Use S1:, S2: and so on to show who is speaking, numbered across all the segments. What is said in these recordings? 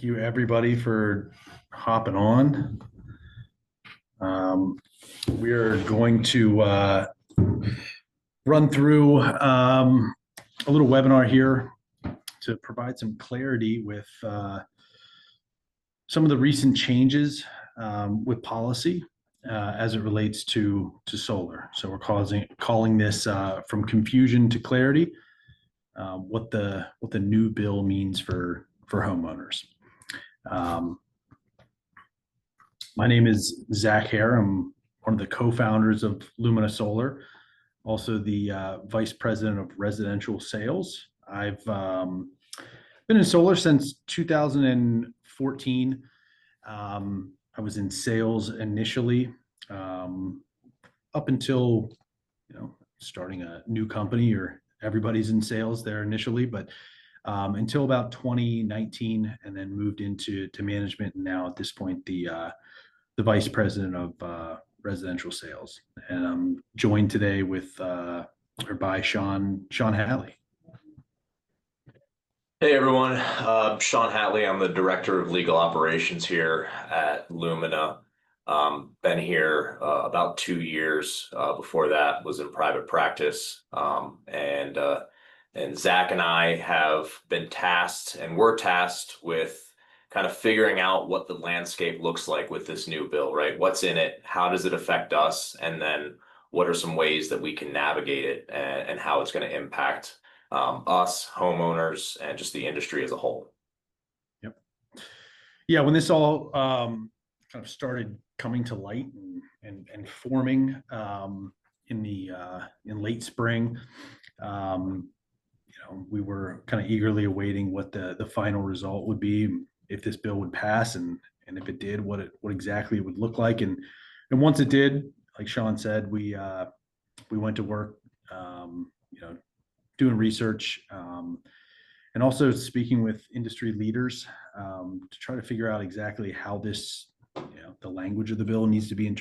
S1: Thank you, everybody, for hopping on. We're going to run through a little webinar here to provide some clarity with some of the recent changes with policy as it relates to solar. So we're calling this from confusion to clarity, what the new bill means for homeowners. My name is Zach Hare. I'm one of the co-founders of Lumina Solar, also the vice president of residential sales. I've been in solar since 2014. I was in sales initially, up until starting a new company, or everybody's in sales there initially, but until about 2019, and then moved into management, and now at this point the vice president of residential sales. And I'm joined today by Sean Hatley.
S2: Hey everyone, Sean Hatley. I'm the director of legal operations here at Lumina. Been here about 2 years. Before that was in private practice, and Zach and I have been tasked, and we're tasked with kind of figuring out what the landscape looks like with this new bill, right? What's in it? How does it affect us? And then what are some ways that we can navigate it, and how it's going to impact us, homeowners, and just the industry as a whole. Yep.
S1: Yeah, when this all kind of started coming to light and forming in late spring, we were kind of eagerly awaiting what the final result would be, if this bill would pass, and if it did, what exactly it would look like. And once it did, like Sean said, we went to work, doing research, and also speaking with industry leaders to try to figure out exactly how this, the language of the bill needs to be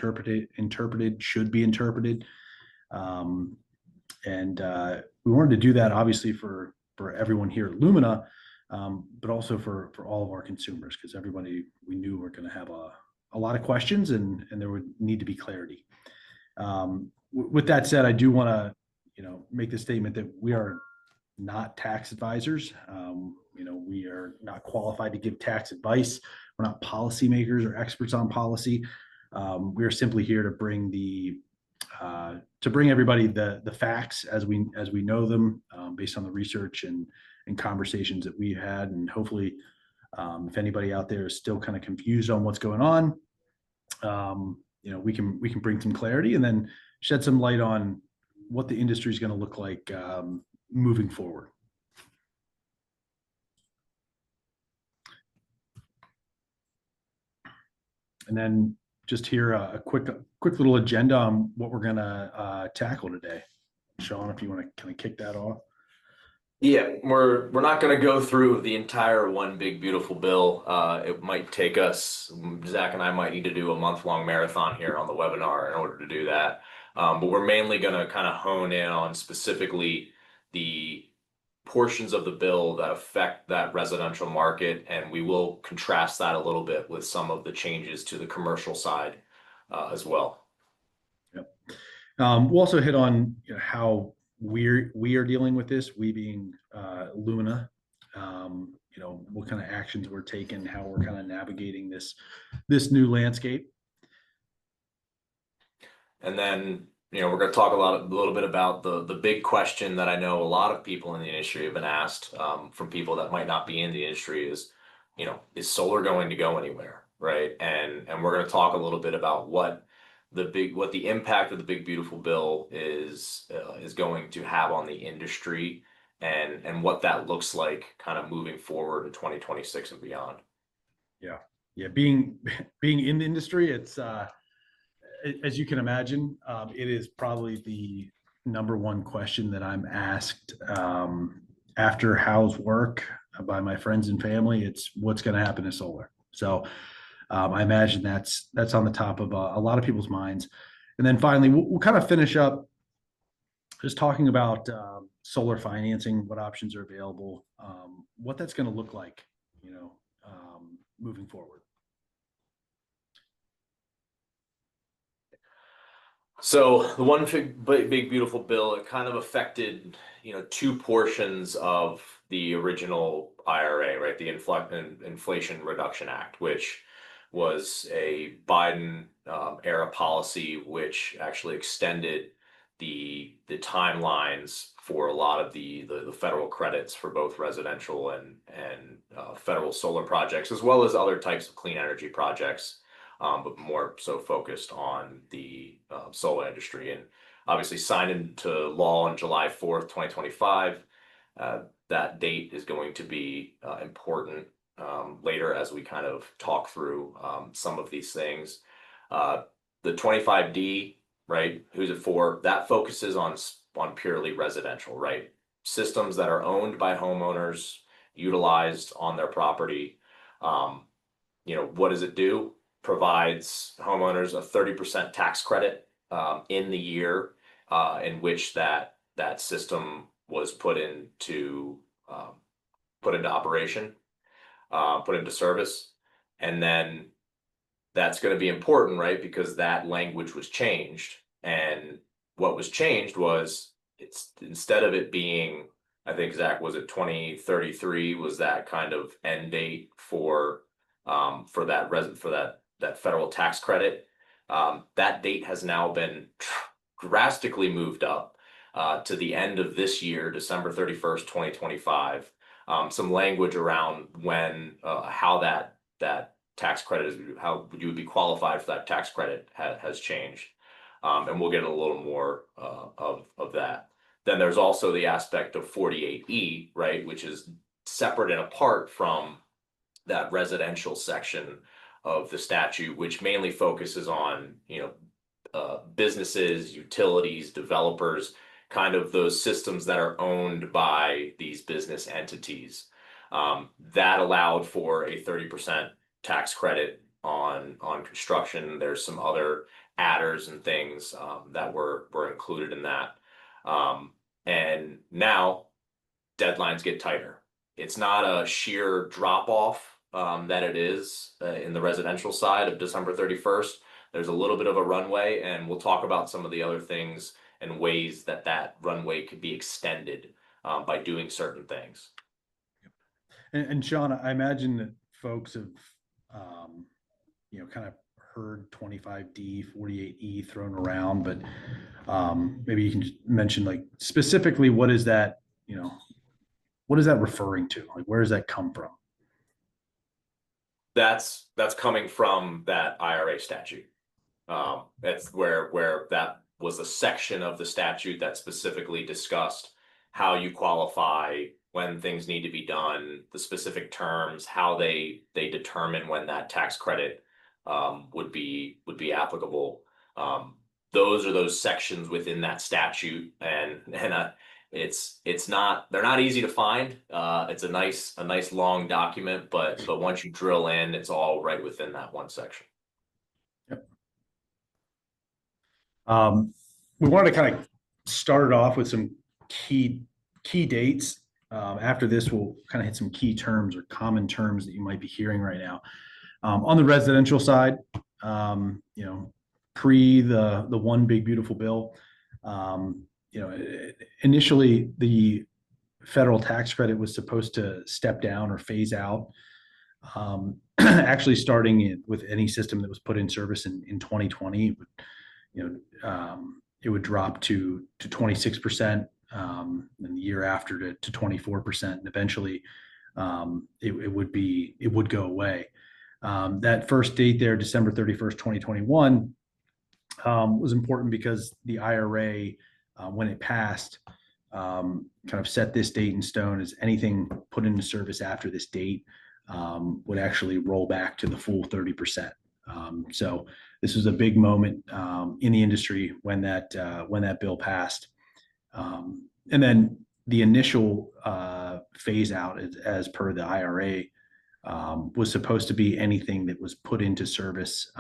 S1: should be interpreted. And we wanted to do that obviously for everyone here at Lumina, but also for all of our consumers, because everybody, we knew were going to have a lot of questions, and there would need to be clarity. With that said, I do want to make the statement that we are not tax advisors. We are not qualified to give tax advice. We're not policymakers or experts on policy. We are simply here to bring everybody the facts as we know them, based on the research and conversations that we had. And hopefully, if anybody out there is still kind of confused on what's going on, we can bring some clarity and then shed some light on what the industry is going to look like moving forward. And then just here a quick little agenda on what we're going to tackle today. Sean, if you want to kind of kick that off.
S2: Yeah, we're not going to go through the entire one big beautiful bill. It might take us, Zach and I might need to do a month-long marathon here on the webinar in order to do that. But we're mainly going to kind of hone in on specifically the portions of the bill that affect that residential market, and we will contrast that a little bit with some of the changes to the commercial side as well.
S1: Yep. We'll also hit on how we are dealing with this, we being Lumina, what kind of actions we're taking, how we're kind of navigating this new landscape.
S2: And then, we're going to talk a little bit about the big question that I know a lot of people in the industry have been asked, from people that might not be in the industry, is solar going to go anywhere, right? And we're going to talk a little bit about what the impact of the big beautiful bill is going to have on the industry, and what that looks like kind of moving forward in 2026 and beyond.
S1: Yeah. Being in the industry, it's as you can imagine, it is probably the number one question that I'm asked after how's work by my friends and family. It's what's going to happen to solar. So I imagine that's on the top of a lot of people's minds. And then finally, we'll kind of finish up just talking about solar financing, what options are available, what that's going to look like, moving forward?
S2: So the one big beautiful bill, it kind of affected, two portions of the original IRA, right? The Inflation Reduction Act, which was a Biden era policy, which actually extended the timelines for a lot of the federal credits for both residential and federal solar projects, as well as other types of clean energy projects, but more so focused on the solar industry. And obviously signed into law on July 4th, 2025. That date is going to be important later as we kind of talk through some of these things. The 25D, right? Who's it for? That focuses on purely residential, right? Systems that are owned by homeowners, utilized on their property. What does it do? Provides homeowners a 30% tax credit in the year in which that system was put into operation, put into service. And then that's going to be important, right? Because that language was changed. And what was changed was, it's instead of it being, I think, Zach, was it 2033 was that kind of end date for that federal tax credit. That date has now been drastically moved up to the end of this year, December 31st, 2025. Some language around when, how that tax credit is, how you would be qualified for that tax credit has changed. And we'll get a little more of that. Then there's also the aspect of 48E, right, which is separate and apart from that residential section of the statute, which mainly focuses on, businesses, utilities, developers, kind of those systems that are owned by these business entities. That allowed for a 30% tax credit on construction. There's some other adders and things that were included in that. And now deadlines get tighter. It's not a sheer drop off that it is in the residential side of December 31st. There's a little bit of a runway, and we'll talk about some of the other things and ways that runway could be extended by doing certain things.
S1: And Sean, I imagine that folks have, kind of heard 25D, 48E thrown around, but maybe you can just mention, like, specifically what is that, what is that referring to? Like, where does that come from?
S2: That's coming from that IRA statute. That's where that was a section of the statute that specifically discussed how you qualify, when things need to be done, the specific terms, how they determine when that tax credit would be applicable. Those are those sections within that statute, and it's not, they're not easy to find. It's a nice long document, but once you drill in, it's all right within that one section.
S1: Yep. We wanted to kind of start it off with some key dates. After this, we'll kind of hit some key terms or common terms that you might be hearing right now. On the residential side, pre the one big beautiful bill, initially the federal tax credit was supposed to step down or phase out, actually starting with any system that was put in service in 2020. It would drop to 26%, and the year after to 24%, and eventually it would go away. That first date there, December 31st, 2021, was important because the IRA, when it passed, kind of set this date in stone, as anything put into service after this date would actually roll back to the full 30%. So this was a big moment in the industry when that bill passed. And then the initial phase out, as per the IRA, was supposed to be anything that was put into service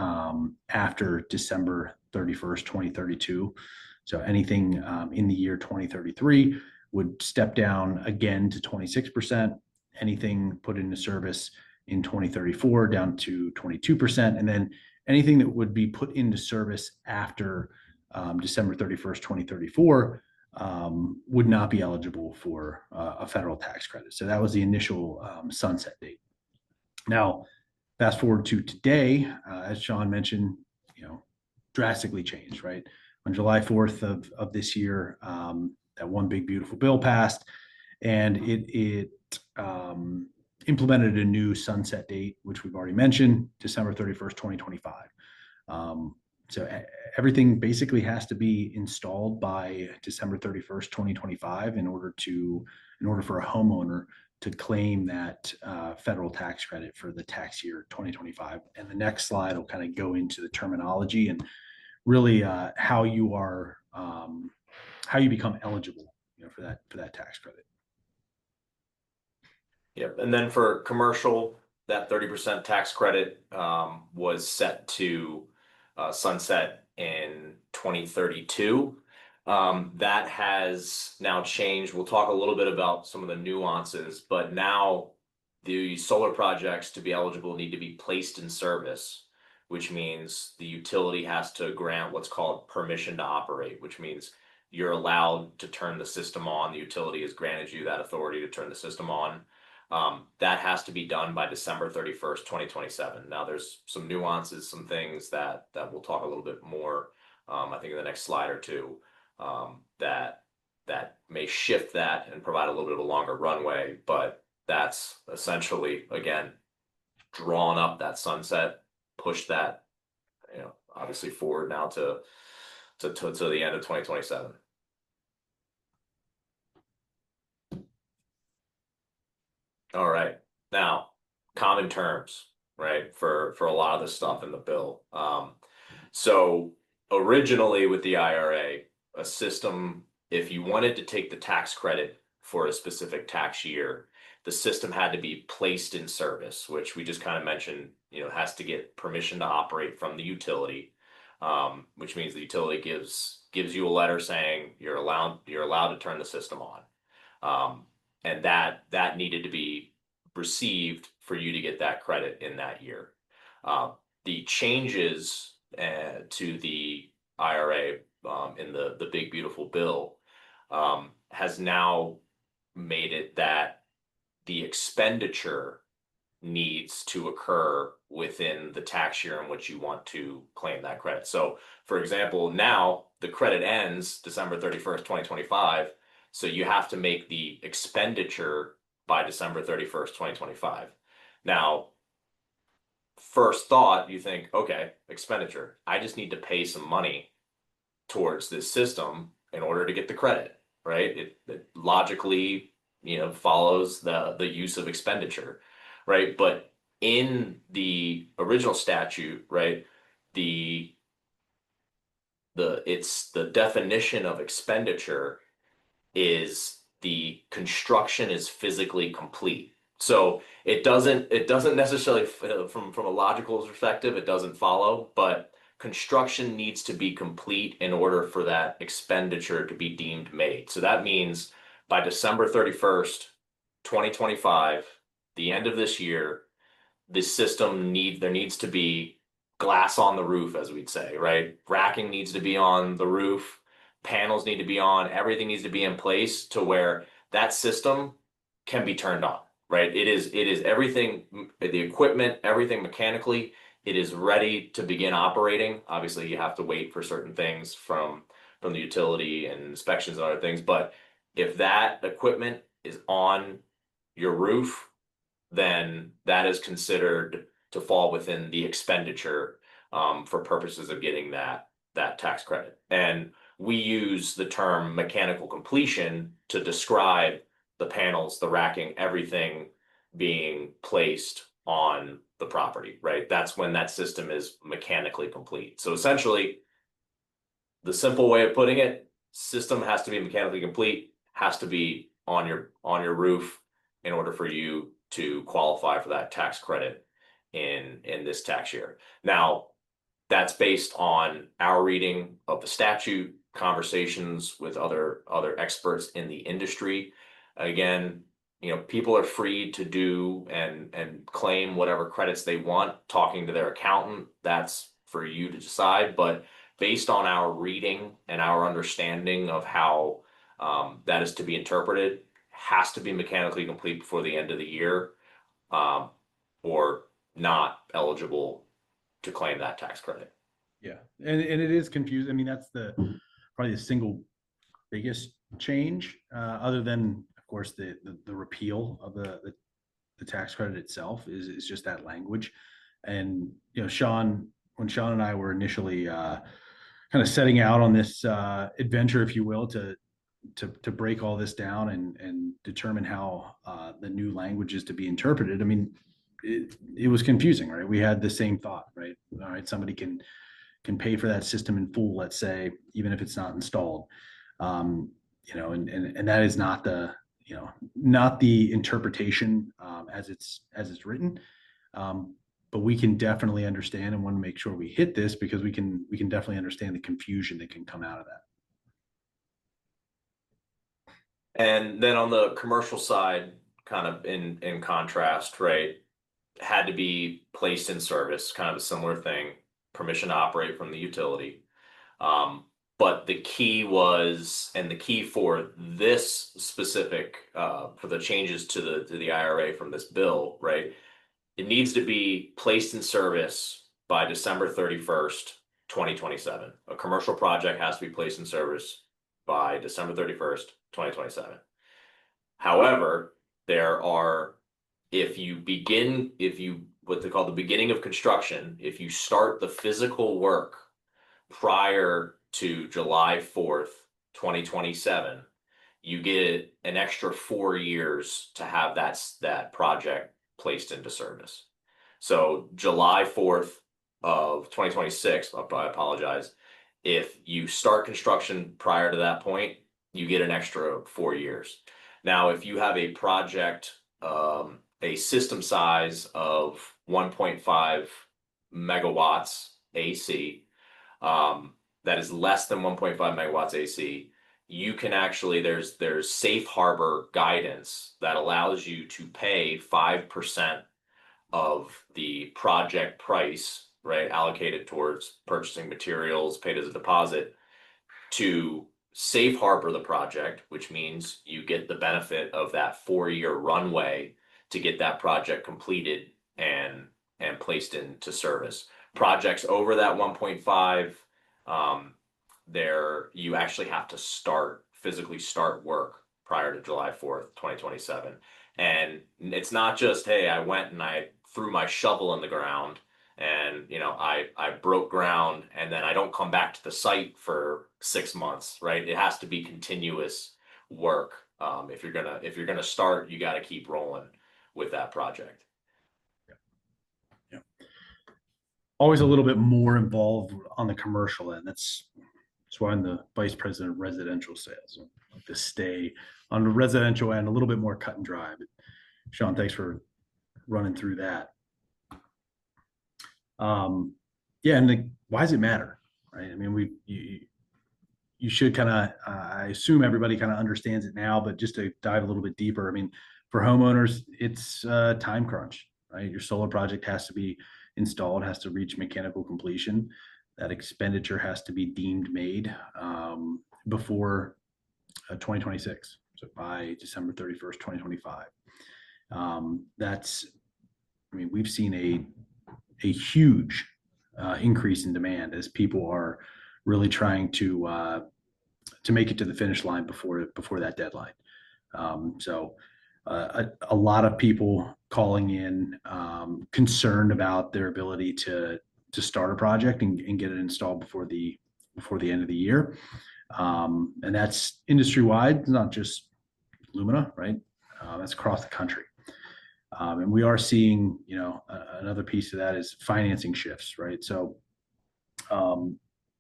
S1: after December 31st, 2032. So anything in the year 2033 would step down again to 26%. Anything put into service in 2034 down to 22%. And then anything that would be put into service after December 31st, 2034 would not be eligible for a federal tax credit. So that was the initial sunset date. Now, fast forward to today, as Sean mentioned, drastically changed, right? On July 4th of this year, that one big beautiful bill passed, and it implemented a new sunset date, which we've already mentioned, December 31st, 2025. So everything basically has to be installed by December 31st, 2025 in order for a homeowner to claim that federal tax credit for the tax year 2025. And the next slide will kind of go into the terminology and really how you become eligible for that tax credit.
S2: Yep. And then for commercial, that 30% tax credit was set to sunset in 2032. That has now changed. We'll talk a little bit about some of the nuances, but now the solar projects to be eligible need to be placed in service, which means the utility has to grant what's called permission to operate, which means you're allowed to turn the system on. The utility has granted you that authority to turn the system on. That has to be done by December 31st, 2027. Now there's some nuances, some things that we'll talk a little bit more, I think in the next slide or two, that may shift that and provide a little bit of a longer runway, but that's essentially, again, drawn up that sunset, push that, obviously forward now to the end of 2027. All right. Now, common terms, right, for a lot of the stuff in the bill. So originally with the IRA, a system, if you wanted to take the tax credit for a specific tax year, the system had to be placed in service, which we just kind of mentioned, has to get permission to operate from the utility, which means the utility gives you a letter saying you're allowed to turn the system on. And that needed to be received for you to get that credit in that year. The changes to the IRA in the big beautiful bill has now made it that the expenditure needs to occur within the tax year in which you want to claim that credit. So, for example, now the credit ends December 31st, 2025. So you have to make the expenditure by December 31st, 2025. Now, first thought, you think, okay, expenditure. I just need to pay some money towards this system in order to get the credit, right? It logically, follows the use of expenditure, right? But in the original statute, right, it's the definition of expenditure is the construction is physically complete. So it doesn't necessarily, from a logical perspective, it doesn't follow, but construction needs to be complete in order for that expenditure to be deemed made. So that means by December 31st, 2025, the end of this year, this system there needs to be glass on the roof, as we'd say, right? Racking needs to be on the roof. Panels need to be on, everything needs to be in place to where that system can be turned on, right? It is everything, the equipment, everything mechanically, it is ready to begin operating. Obviously, you have to wait for certain things from the utility and inspections and other things. But if that equipment is on your roof, then that is considered to fall within the expenditure for purposes of getting that tax credit. And we use the term mechanical completion to describe the panels, the racking, everything being placed on the property, right? That's when that system is mechanically complete. So essentially, the simple way of putting it, system has to be mechanically complete, has to be on your roof in order for you to qualify for that tax credit in this tax year. Now, that's based on our reading of the statute, conversations with other experts in the industry. Again, people are free to do and claim whatever credits they want, talking to their accountant. That's for you to decide. But based on our reading and our understanding of how that is to be interpreted, has to be mechanically complete before the end of the year, or not eligible to claim that tax credit.
S1: Yeah, and it is confusing. I mean, that's probably the single biggest change, other than, of course, the repeal of the tax credit itself is just that language. And when Sean and I were initially kind of setting out on this adventure, if you will, to break all this down and determine how the new language is to be interpreted. I mean, it was confusing, right? We had the same thought, right? All right, somebody can pay for that system in full, let's say, even if it's not installed. And that is not the interpretation as it's written. But we can definitely understand and want to make sure we hit this, because we can definitely understand the confusion that can come out of that.
S2: And then on the commercial side, kind of in contrast, right, had to be placed in service, kind of a similar thing, permission to operate from the utility. But the key for this specific, for the changes to the IRA from this bill, right, it needs to be placed in service by December 31st, 2027. A commercial project has to be placed in service by December 31st, 2027. However, what they call the beginning of construction, if you start the physical work prior to July 4th, 2027, you get an extra 4 years to have that project placed into service. So July 4th of 2026, I apologize, if you start construction prior to that point, you get an extra 4 years. Now, if you have a project, a system size of 1.5 megawatts AC, that is less than 1.5 megawatts AC, you can actually, there's safe harbor guidance that allows you to pay 5% of the project price, right, allocated towards purchasing materials, paid as a deposit, to safe harbor the project, which means you get the benefit of that 4-year runway to get that project completed and placed into service. Projects over that 1.5, you actually have to physically start work prior to July 4th, 2027. And it's not just, hey, I went and I threw my shovel in the ground and I broke ground and then I don't come back to the site for 6 months, right? It has to be continuous work. If you're gonna start, you got to keep rolling with that project.
S1: Yeah. Always a little bit more involved on the commercial end. That's why I'm the vice president of residential sales. I like to stay on the residential end a little bit more cut and dry. But Sean, thanks for running through that. Yeah, and why does it matter, right? I mean, you should kind of, I assume everybody kind of understands it now, but just to dive a little bit deeper, I mean, for homeowners, it's a time crunch, right? Your solar project has to be installed, has to reach mechanical completion. That expenditure has to be deemed made before 2026, so by December 31st, 2025. We've seen a huge increase in demand as people are really trying to make it to the finish line before that deadline. A lot of people calling in concerned about their ability to start a project and get it installed before the end of the year. And that's industry wide, not just Lumina, right? That's across the country. And we are seeing, another piece of that is financing shifts, right? So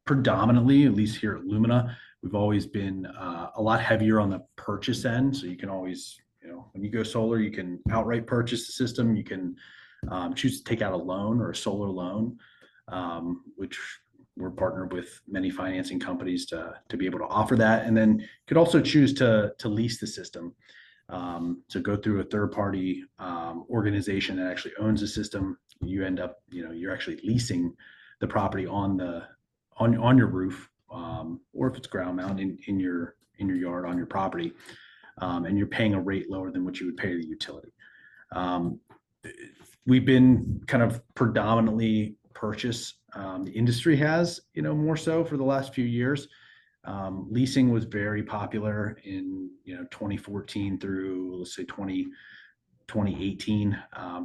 S1: predominantly, at least here at Lumina, we've always been a lot heavier on the purchase end. So you can always, when you go solar, you can outright purchase the system. You can choose to take out a loan or a solar loan, which we're partnered with many financing companies to be able to offer that. And then you could also choose to lease the system. So go through a third party organization that actually owns the system. You end up, you're actually leasing the property on your roof, or if it's ground mount in your yard on your property, and you're paying a rate lower than what you would pay the utility. We've been kind of predominantly purchase. The industry has, more so for the last few years. Leasing was very popular in 2014 through, let's say, 2018.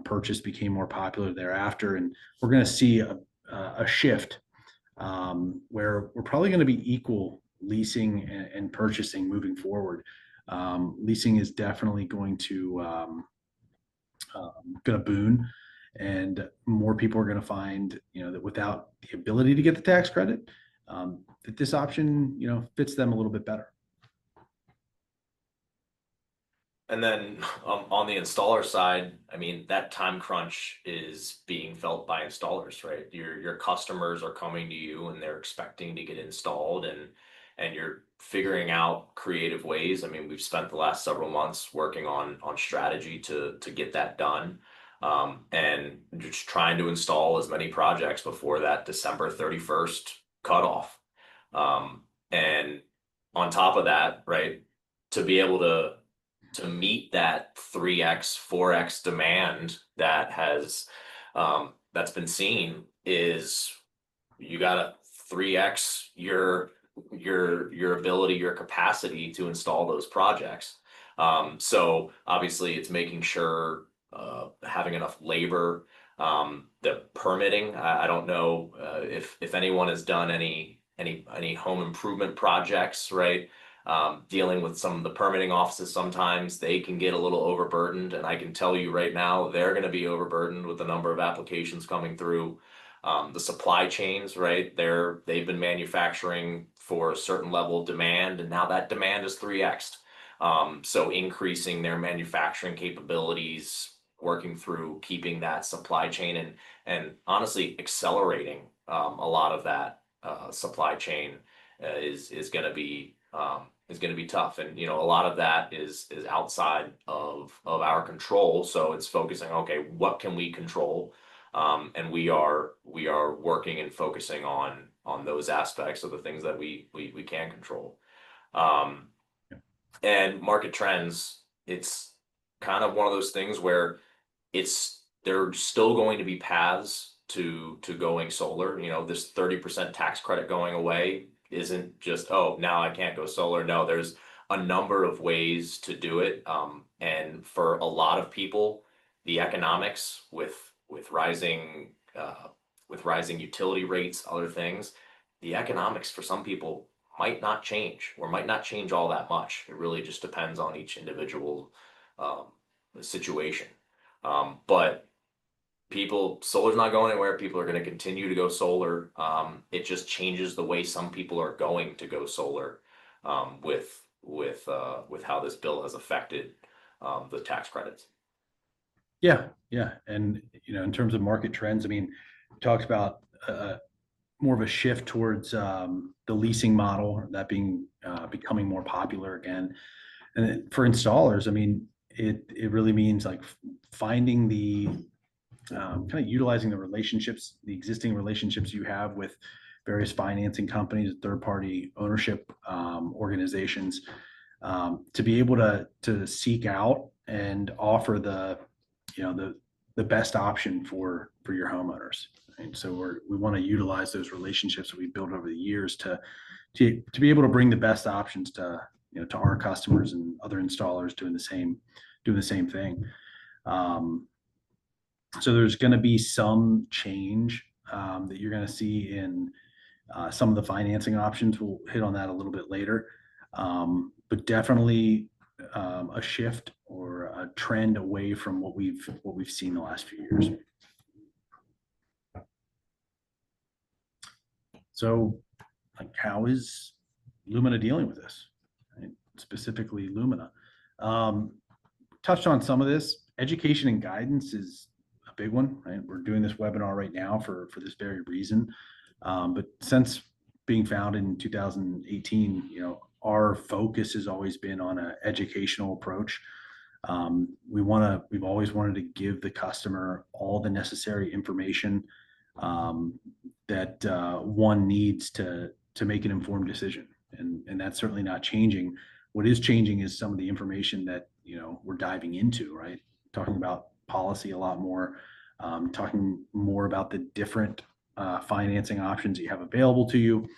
S1: Purchase became more popular thereafter, and we're going to see a shift where we're probably going to be equal leasing and purchasing moving forward. Leasing is definitely going to boom, and more people are going to find that without the ability to get the tax credit, that this option fits them a little bit better.
S2: And then on the installer side, I mean, that time crunch is being felt by installers, right? Your customers are coming to you and they're expecting to get installed, and you're figuring out creative ways. I mean, we've spent the last several months working on strategy to get that done. And just trying to install as many projects before that December 31st cutoff. And on top of that, right, to be able to meet that 3x, 4x demand that has that's been seen, is you got to 3x your ability, your capacity to install those projects. So obviously it's making sure having enough labor, the permitting. I don't know if anyone has done any home improvement projects, right? Dealing with some of the permitting offices, sometimes they can get a little overburdened, and I can tell you right now, they're going to be overburdened with the number of applications coming through. The supply chains, right? They've been manufacturing for a certain level of demand, and now that demand is 3x'd. So increasing their manufacturing capabilities, working through keeping that supply chain, and honestly accelerating a lot of that supply chain is going to be tough. And a lot of that is outside of our control. So it's focusing, okay, what can we control? And we are working and focusing on those aspects of the things that we can control. And market trends, it's kind of one of those things where there are still going to be paths to going solar. This 30% tax credit going away isn't just, oh, now I can't go solar. No, there's a number of ways to do it. And for a lot of people, the economics with rising utility rates, other things, the economics for some people might not change, or might not change all that much. It really just depends on each individual situation. But solar's not going anywhere. People are going to continue to go solar. It just changes the way some people are going to go solar, with how this bill has affected the tax credits.
S1: Yeah. And, in terms of market trends, I mean, we talked about more of a shift towards the leasing model, that being becoming more popular again. And for installers, I mean, it really means like finding the kind of utilizing the existing relationships you have with various financing companies, third-party ownership organizations, to be able to seek out and offer the best option for your homeowners. And so we want to utilize those relationships that we built over the years to be able to bring the best options to our customers and other installers doing the same thing. So there's going to be some change that you're going to see in some of the financing options. We'll hit on that a little bit later, but definitely a shift or a trend away from what we've seen the last few years. So, like, how is Lumina dealing with this? Right? Specifically, Lumina. Touched on some of this. Education and guidance is a big one, right? We're doing this webinar right now for this very reason. But since being founded in 2018, our focus has always been on an educational approach. We've always wanted to give the customer all the necessary information that one needs to make an informed decision, and that's certainly not changing. What is changing is some of the information that we're diving into, right? Talking about policy a lot more, talking more about the different financing options you have available to you.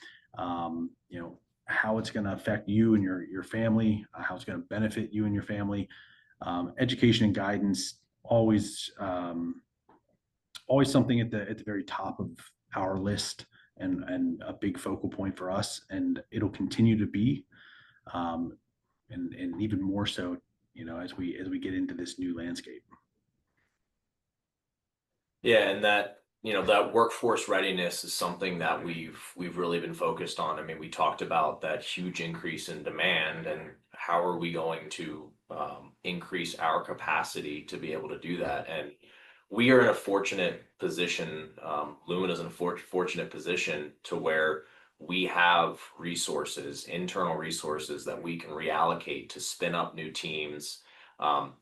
S1: How it's going to affect you and your family, how it's going to benefit you and your family. Education and guidance always something at the very top of our list, and a big focal point for us, and it'll continue to be, and even more so, as we get into this new landscape.
S2: Yeah, and that workforce readiness is something that we've really been focused on. I mean, we talked about that huge increase in demand, and how are we going to increase our capacity to be able to do that? And we are in a fortunate position. Lumina's in a fortunate position to where we have resources, internal resources that we can reallocate to spin up new teams,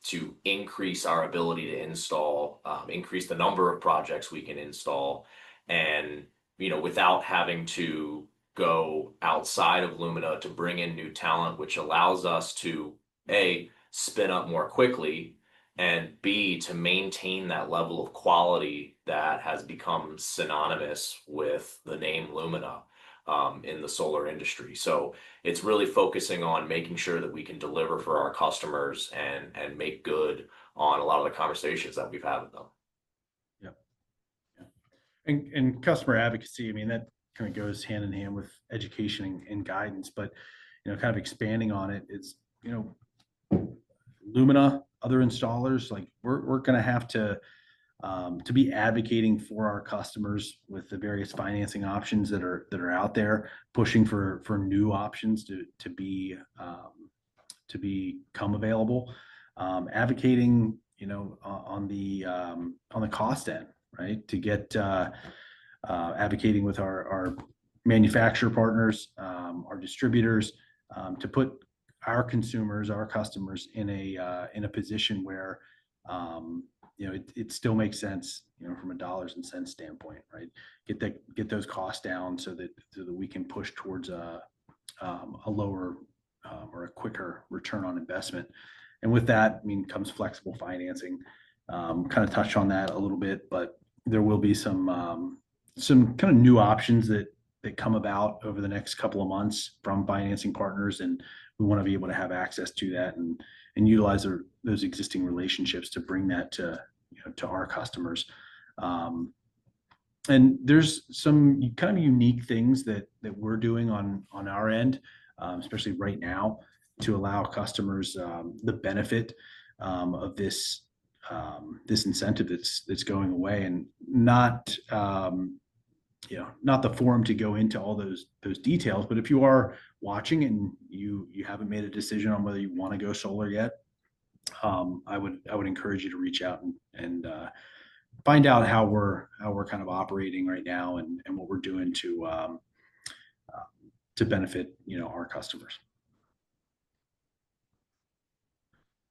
S2: to increase our ability to install, increase the number of projects we can install, and without having to go outside of Lumina to bring in new talent, which allows us to A, spin up more quickly, and B, to maintain that level of quality that has become synonymous with the name Lumina in the solar industry. So it's really focusing on making sure that we can deliver for our customers and make good on a lot of the conversations that we've had with them.
S1: Yeah. And customer advocacy, I mean, that kind of goes hand in hand with education and guidance, but kind of expanding on it is, Lumina, other installers, like we're going to have to be advocating for our customers with the various financing options that are out there, pushing for new options to become available, advocating on the cost end, right, to get advocating with our manufacturer partners, our distributors, to put our consumers, our customers in a position where it still makes sense, from a dollars and cents standpoint, right? Get those costs down so that we can push towards a lower or a quicker return on investment. And with that, I mean, comes flexible financing. Kind of touched on that a little bit, but there will be some kind of new options that come about over the next couple of months from financing partners, and we want to be able to have access to that and utilize those existing relationships to bring that to our customers. And there's some kind of unique things that we're doing on our end, especially right now, to allow customers the benefit of this incentive that's going away, and not the forum to go into all those details. But if you are watching and you haven't made a decision on whether you want to go solar yet, I would encourage you to reach out and find out how we're kind of operating right now, and what we're doing to benefit our customers.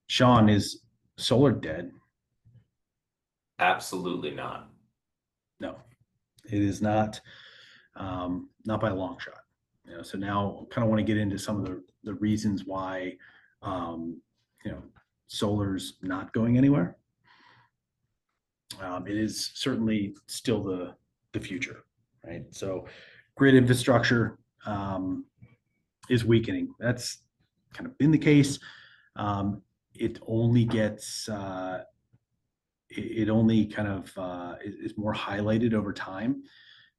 S1: Sean, is solar dead?
S2: Absolutely not.
S1: No, it is not. Not by a long shot. So now kind of want to get into some of the reasons why solar's not going anywhere. It is certainly still the future, right? So grid infrastructure is weakening. That's kind of been the case. It only gets it only kind of is more highlighted over time.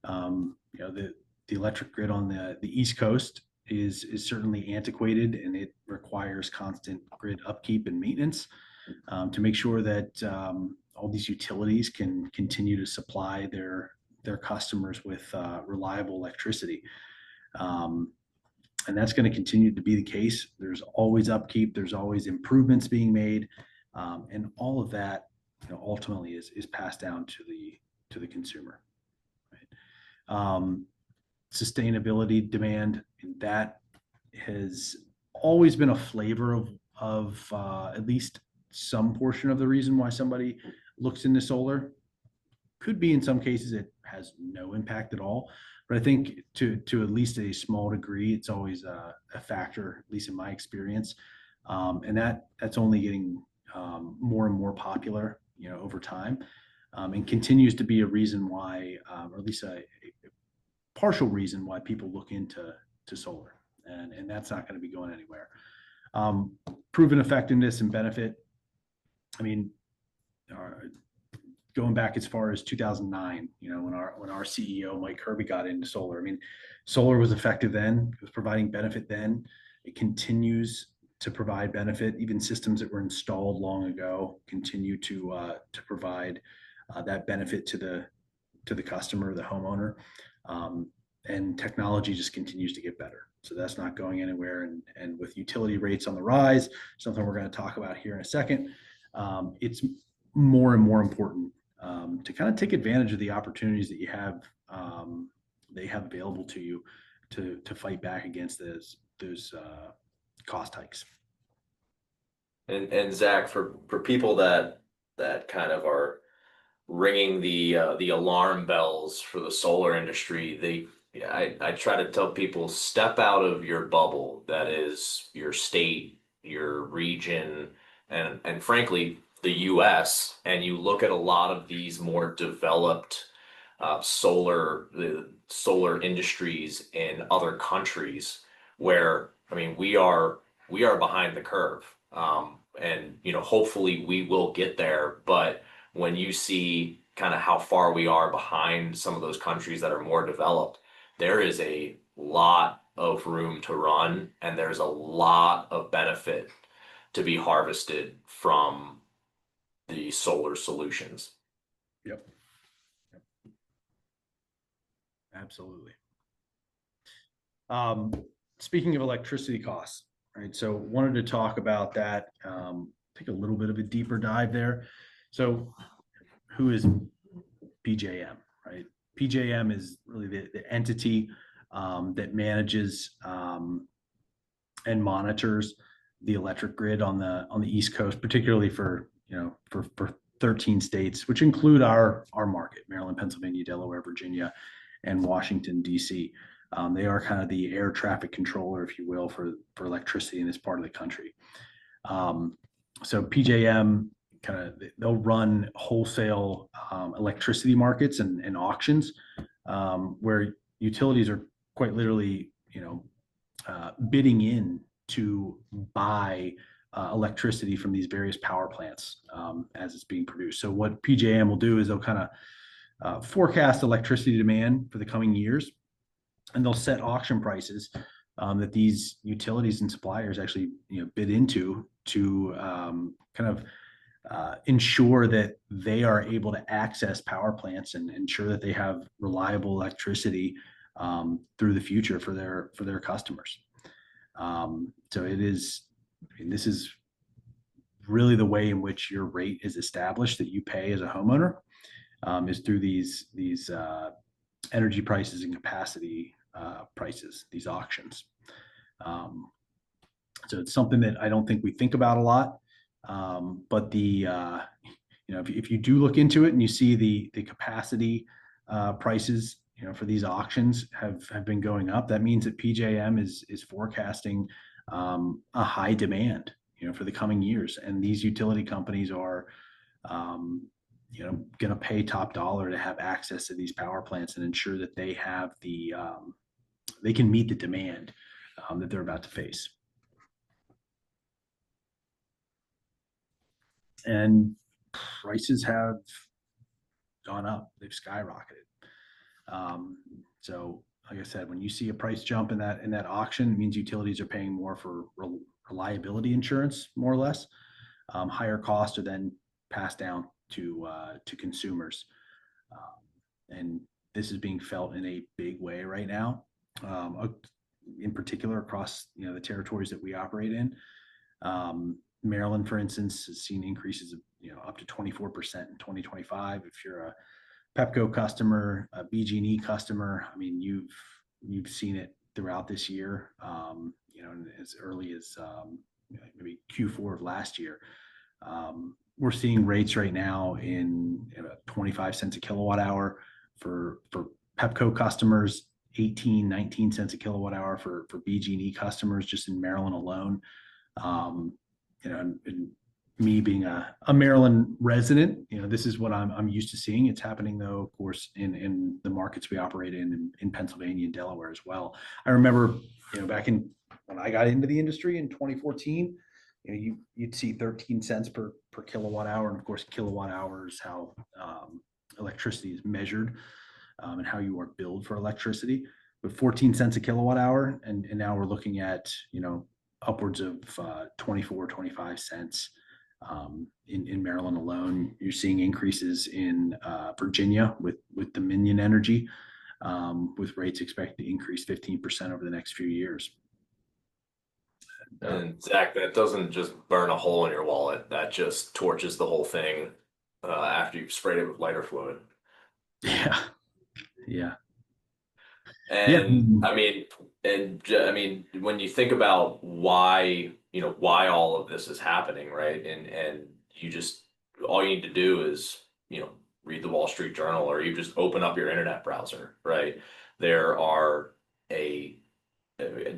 S1: The electric grid on the East Coast is certainly antiquated, and it requires constant grid upkeep and maintenance to make sure that all these utilities can continue to supply their customers with reliable electricity. And that's going to continue to be the case. There's always upkeep. There's always improvements being made. And all of that ultimately is passed down to the consumer. Right? Sustainability demand, that has always been a flavor of at least some portion of the reason why somebody looks into solar. Could be in some cases it has no impact at all, but I think to at least a small degree, it's always a factor, at least in my experience, and that's only getting more and more popular, over time, and continues to be a reason why, or at least a partial reason why people look into solar, and that's not going to be going anywhere. Proven effectiveness and benefit. I mean, going back as far as 2009, when our CEO Mike Kirby got into solar. I mean, solar was effective then. It was providing benefit then. It continues to provide benefit. Even systems that were installed long ago continue to provide that benefit to the customer, the homeowner. And technology just continues to get better. So that's not going anywhere. And with utility rates on the rise, something we're going to talk about here in a second, it's more and more important to kind of take advantage of the opportunities that you have, they have available to you to fight back against those cost hikes.
S2: And Zach, for people that kind of are ringing the alarm bells for the solar industry, I try to tell people, step out of your bubble, that is your state, your region, and frankly the US, and you look at a lot of these more developed solar industries in other countries where, I mean, we are behind the curve, and hopefully we will get there. But when you see kind of how far we are behind some of those countries that are more developed, there is a lot of room to run, and there's a lot of benefit to be harvested from the solar solutions.
S1: Yep. Absolutely. Speaking of electricity costs, right? So wanted to talk about that, take a little bit of a deeper dive there. So who is PJM, right? PJM is really the entity that manages and monitors the electric grid on the East Coast, particularly for 13 states, which include our market: Maryland, Pennsylvania, Delaware, Virginia, and Washington, D.C. They are kind of the air traffic controller, if you will, for electricity in this part of the country. So PJM they'll run wholesale electricity markets and auctions where utilities are quite literally, bidding in to buy electricity from these various power plants as it's being produced. So what PJM will do is they'll kind of forecast electricity demand for the coming years, and they'll set auction prices that these utilities and suppliers actually bid into to kind of ensure that they are able to access power plants and ensure that they have reliable electricity through the future for their customers. So this is really the way in which your rate is established that you pay as a homeowner, is through these energy prices and capacity prices, these auctions. So it's something that I don't think we think about a lot, but if you do look into it and you see the capacity prices, for these auctions have been going up, that means that PJM is forecasting a high demand, for the coming years, and these utility companies are going to pay top dollar to have access to these power plants and ensure that they have they can meet the demand that they're about to face. And prices have gone up; they've skyrocketed. So, like I said, when you see a price jump in that auction, it means utilities are paying more for reliability insurance, more or less. Higher costs are then passed down to consumers, and this is being felt in a big way right now. In particular, across the territories that we operate in. Maryland, for instance, has seen increases of up to 24% in 2025. If you're a Pepco customer, a BG&E customer, I mean, you've seen it throughout this year. As early as maybe Q4 of last year, We're seeing rates right now in 25 cents a kilowatt hour for Pepco customers, 18, 19 cents a kilowatt hour for BG&E customers just in Maryland alone. Um, and me being a Maryland resident, this is what I'm used to seeing. It's happening though, of course, in the markets we operate in Pennsylvania and Delaware as well. I remember, back in when I got into the industry in 2014, you'd see 13 cents per kilowatt hour, and of course, kilowatt hour is how electricity is measured, and how you are billed for electricity. But 14 cents a kilowatt hour, and now we're looking at upwards of 24, 25 cents in Maryland alone. You're seeing increases in Virginia with Dominion Energy, with rates expected to increase 15% over the next few years.
S2: And Zach, that doesn't just burn a hole in your wallet. That just torches the whole thing after you've sprayed it with lighter fluid.
S1: Yeah. Yeah.
S2: And I mean, when you think about why all of this is happening, right? And you just, all you need to do is, read the Wall Street Journal, or you just open up your internet browser, right? There are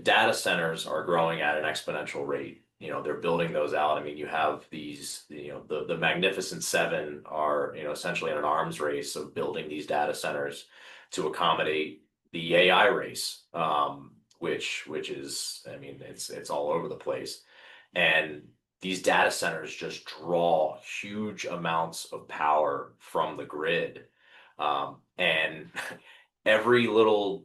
S2: data centers are growing at an exponential rate. They're building those out. I mean, you have these, the Magnificent Seven are, essentially in an arms race of building these data centers to accommodate the AI race, which is, I mean, it's all over the place. And these data centers just draw huge amounts of power from the grid. And every little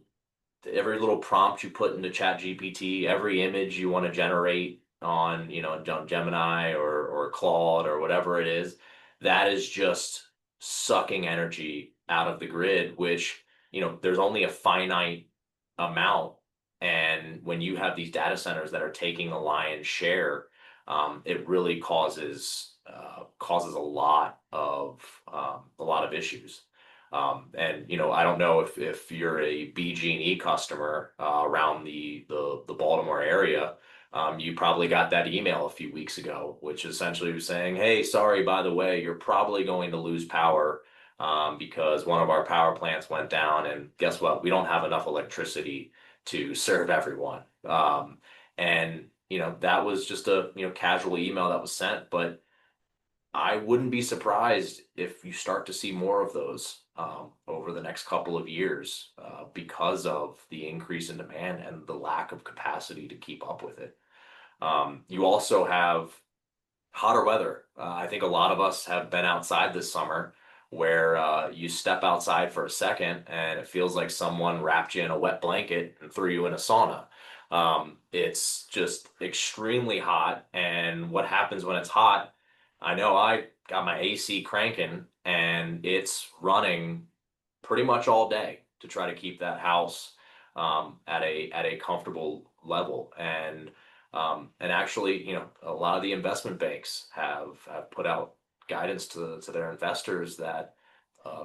S2: prompt you put into ChatGPT, every image you want to generate on Gemini or Claude or whatever it is, that is just sucking energy out of the grid, which there's only a finite amount. And when you have these data centers that are taking the lion's share, it really causes a lot of issues. And I don't know if you're a BG&E customer around the Baltimore area. You probably got that email a few weeks ago, which essentially was saying, hey, sorry, by the way, you're probably going to lose power because one of our power plants went down, and guess what? We don't have enough electricity to serve everyone. And that was just a casual email that was sent, but I wouldn't be surprised if you start to see more of those over the next couple of years because of the increase in demand and the lack of capacity to keep up with it. You also have hotter weather. I think a lot of us have been outside this summer where you step outside for a second and it feels like someone wrapped you in a wet blanket and threw you in a sauna. It's just extremely hot. And what happens when it's hot? I know I got my AC cranking and it's running pretty much all day to try to keep that house at a comfortable level. And actually, a lot of the investment banks have put out guidance to their investors that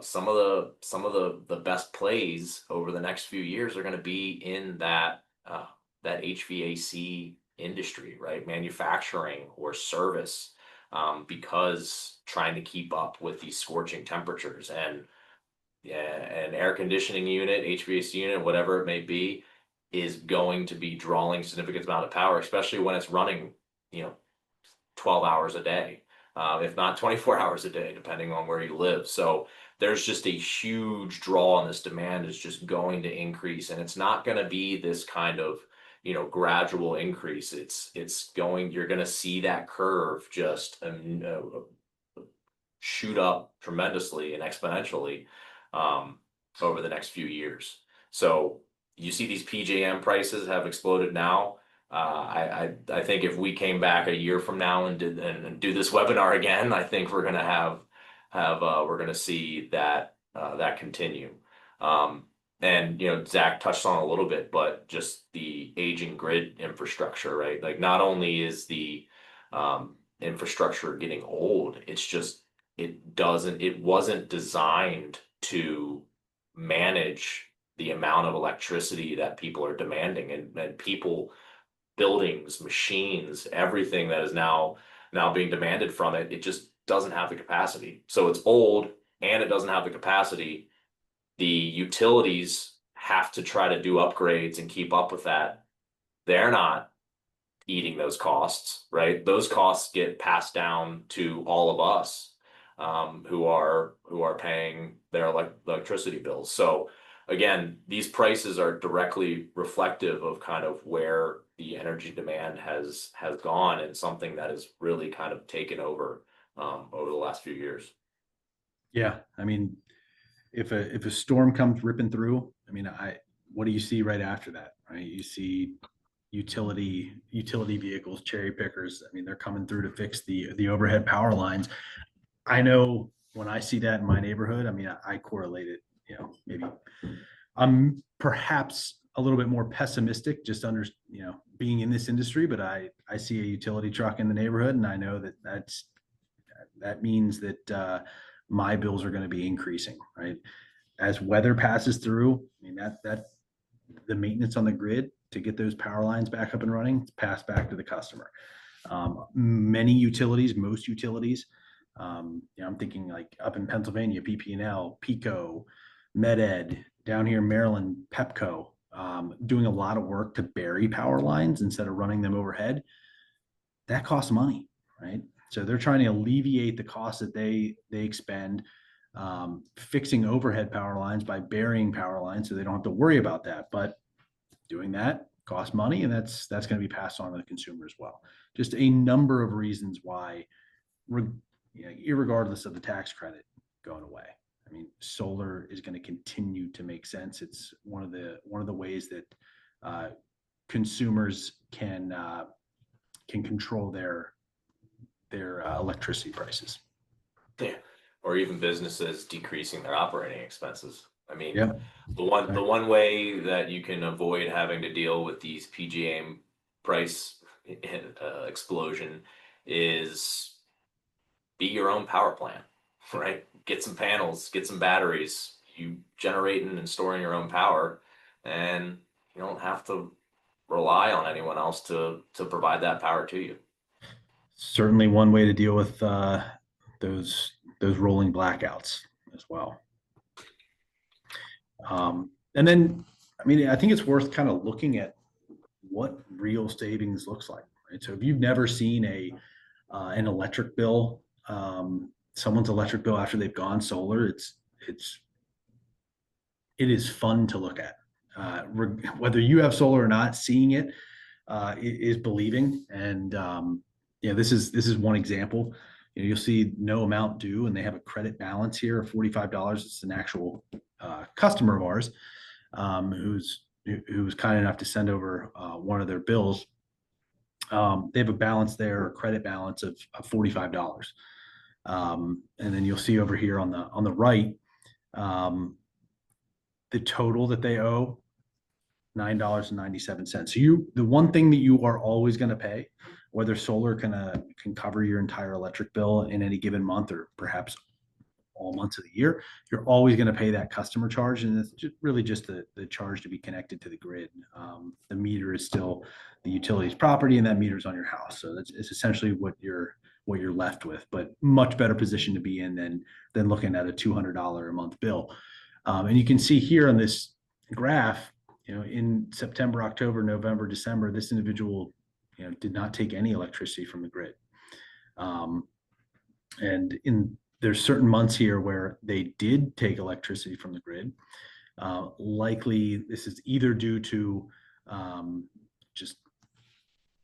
S2: some of the best plays over the next few years are going to be in that HVAC industry, right? Manufacturing or service, because trying to keep up with these scorching temperatures, and an air conditioning unit, HVAC unit, whatever it may be, is going to be drawing significant amount of power, especially when it's running, 12 hours a day, if not 24 hours a day, depending on where you live. So there's just a huge draw on this demand is just going to increase, and it's not going to be this kind of, gradual increase. You're going to see that curve just shoot up tremendously and exponentially over the next few years. So you see these PJM prices have exploded now. I think if we came back a year from now and do this webinar again, I think we're gonna we're gonna see that continue. And Zach touched on a little bit, but just the aging grid infrastructure, right? Like, not only is the infrastructure getting old, it wasn't designed to manage the amount of electricity that people are demanding, and people, buildings, machines, everything that is now now being demanded from it. It just doesn't have the capacity. So it's old and it doesn't have the capacity. The utilities have to try to do upgrades and keep up with that. They're not eating those costs, right? Those costs get passed down to all of us, who are paying their electricity bills. So again, these prices are directly reflective of kind of where the energy demand has gone, and something that has really kind of taken over over the last few years.
S1: Yeah, I mean, if a storm comes ripping through, I mean, what do you see right after that? Right, you see utility vehicles, cherry pickers. I mean, they're coming through to fix the overhead power lines. I know when I see that in my neighborhood, I mean, I correlate it. Maybe I'm perhaps a little bit more pessimistic, just being in this industry, but I see a utility truck in the neighborhood, and I know that means that my bills are going to be increasing, right? As weather passes through, I mean, that the maintenance on the grid to get those power lines back up and running, pass back to the customer. Many utilities, most utilities, I'm thinking like up in Pennsylvania, PP&L, PECO, MedEd, down here in Maryland, Pepco, doing a lot of work to bury power lines instead of running them overhead. That costs money, right? So they're trying to alleviate the costs that they expend, fixing overhead power lines by burying power lines so they don't have to worry about that. But doing that costs money, and that's going to be passed on to the consumer as well. Just a number of reasons why, irregardless of the tax credit going away, I mean, solar is going to continue to make sense. It's one of the ways that consumers can control their electricity prices.
S2: Yeah. Or even businesses decreasing their operating expenses. I mean,
S1: Yeah.
S2: the one way that you can avoid having to deal with these PGA price explosion is be your own power plant, right? Get some panels, get some batteries. You generating and storing your own power, and you don't have to rely on anyone else to provide that power to you.
S1: Certainly one way to deal with those rolling blackouts as well. And then, I mean, I think it's worth kind of looking at what real savings looks like. Right? So if you've never seen an electric bill, someone's electric bill after they've gone solar, it is fun to look at. Whether you have solar or not, seeing it is believing. And this is one example. You'll see no amount due, and they have a credit balance here of $45. It's an actual customer of ours, who was kind enough to send over one of their bills. They have a balance there, a credit balance of $45. And then you'll see over here on the right, the total that they owe, $9.97. So the one thing that you are always going to pay, whether solar can cover your entire electric bill in any given month, or perhaps all months of the year, you're always going to pay that customer charge, and it's really just the charge to be connected to the grid. The meter is still the utility's property, and that meter is on your house, so it's essentially what you're left with. But much better position to be in than looking at a $200 a month bill. And you can see here on this graph, in September, October, November, December, this individual, did not take any electricity from the grid. And there's certain months here where they did take electricity from the grid. Likely this is either due to just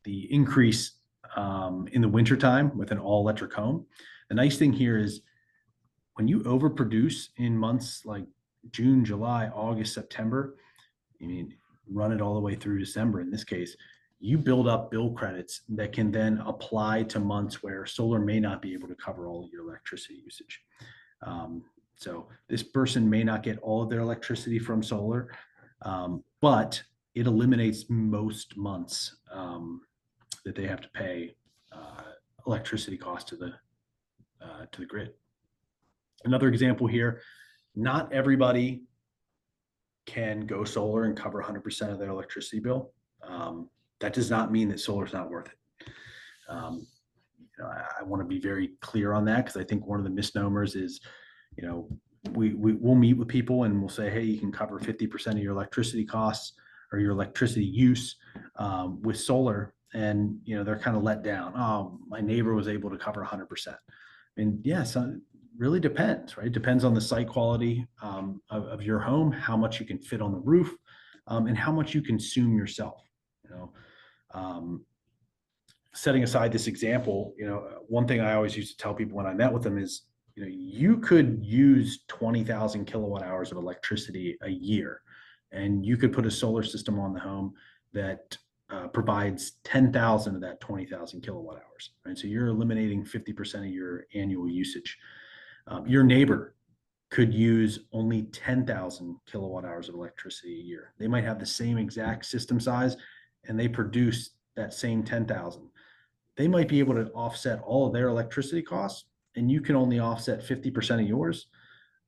S1: the increase in the wintertime with an all electric home. The nice thing here is when you overproduce in months like June, July, August, September, I mean, run it all the way through December in this case, you build up bill credits that can then apply to months where solar may not be able to cover all of your electricity usage. So this person may not get all of their electricity from solar, but it eliminates most months that they have to pay electricity costs to the grid. Another example here, not everybody can go solar and cover 100% of their electricity bill. That does not mean that solar is not worth it. I want to be very clear on that, because I think one of the misnomers is, we'll meet with people and we'll say, hey, you can cover 50% of your electricity costs or your electricity use with solar. And, they're kind of let down. Oh, my neighbor was able to cover 100%. And yes, it really depends, right? It depends on the site quality of your home, how much you can fit on the roof, and how much you consume yourself. Setting aside this example, one thing I always used to tell people when I met with them is, you could use 20,000 kilowatt hours of electricity a year, and you could put a solar system on the home that provides 10,000 of that 20,000 kilowatt hours, right? So you're eliminating 50% of your annual usage. Your neighbor could use only 10,000 kilowatt hours of electricity a year. They might have the same exact system size and they produce that same 10,000. They might be able to offset all of their electricity costs, and you can only offset 50% of yours.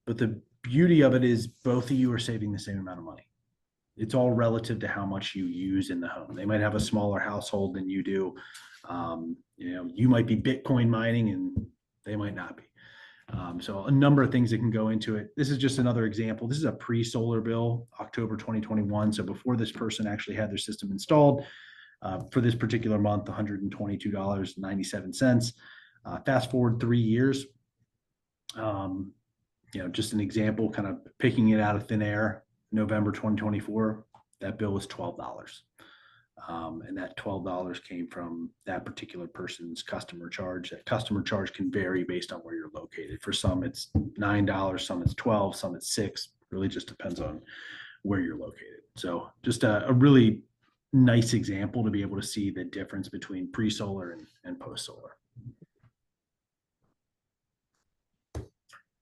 S1: But the beauty of it is both of you are saving the same amount of money. It's all relative to how much you use in the home. They might have a smaller household than you do. You might be Bitcoin mining and they might not be. So a number of things that can go into it. This is just another example. This is a pre-solar bill, October 2021. So before this person actually had their system installed, for this particular month, $122.97. Fast forward 3 years, just an example, kind of picking it out of thin air, November 2024, that bill was $12. And that $12 came from that particular person's customer charge. That customer charge can vary based on where you're located. For some, it's $9, some it's $12, some it's $6. Really just depends on where you're located. So just a really nice example to be able to see the difference between pre-solar and post-solar.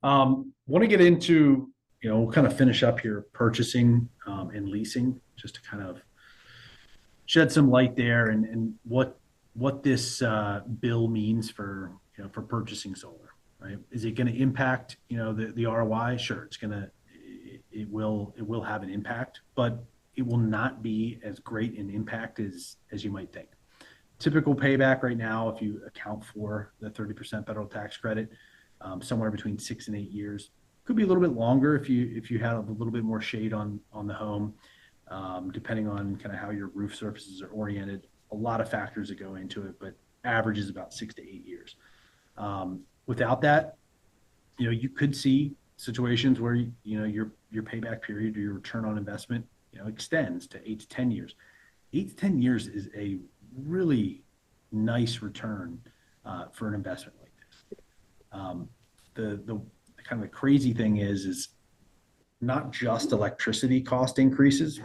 S1: Want to get into, we'll kind of finish up here purchasing and leasing, just to kind of shed some light there and what this bill means for purchasing solar, right? Is it going to impact the ROI? Sure, it will have an impact, but it will not be as great an impact as you might think. Typical payback right now, if you account for the 30% federal tax credit, somewhere between 6 and 8 years. Could be a little bit longer if you had a little bit more shade on the home, depending on kind of how your roof surfaces are oriented. A lot of factors that go into it, but average is about 6 to 8 years. Without that, you could see situations where your payback period or your return on investment extends to 8 to 10 years. 8 to 10 years is a really nice return for an investment like this. The kind of the crazy thing is not just electricity cost increases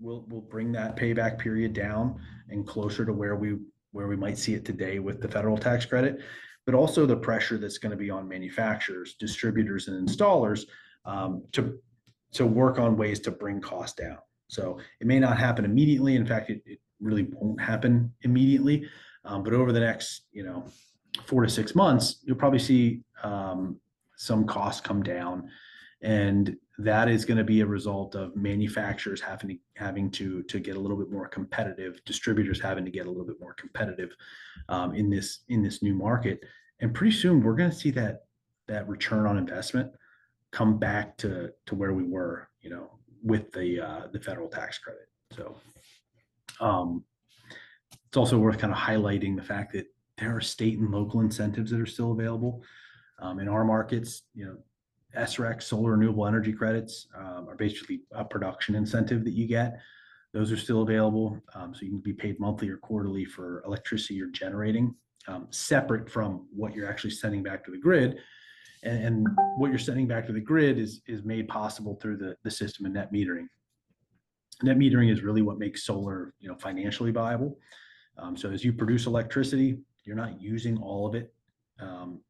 S1: will bring that payback period down and closer to where we might see it today with the federal tax credit, but also the pressure that's going to be on manufacturers, distributors, and installers to work on ways to bring costs down. So it may not happen immediately. In fact, it really won't happen immediately. But over the next 4 to 6 months, you'll probably see some costs come down, and that is going to be a result of manufacturers having to get a little bit more competitive, distributors having to get a little bit more competitive in this new market. And pretty soon we're going to see that return on investment come back to where we were, with the federal tax credit. So it's also worth kind of highlighting the fact that there are state and local incentives that are still available in our markets. SREC, solar renewable energy credits, are basically a production incentive that you get. Those are still available. So you can be paid monthly or quarterly for electricity you're generating, separate from what you're actually sending back to the grid. And what you're sending back to the grid is made possible through the system of net metering. Net metering is really what makes solar, financially viable. So as you produce electricity, you're not using all of it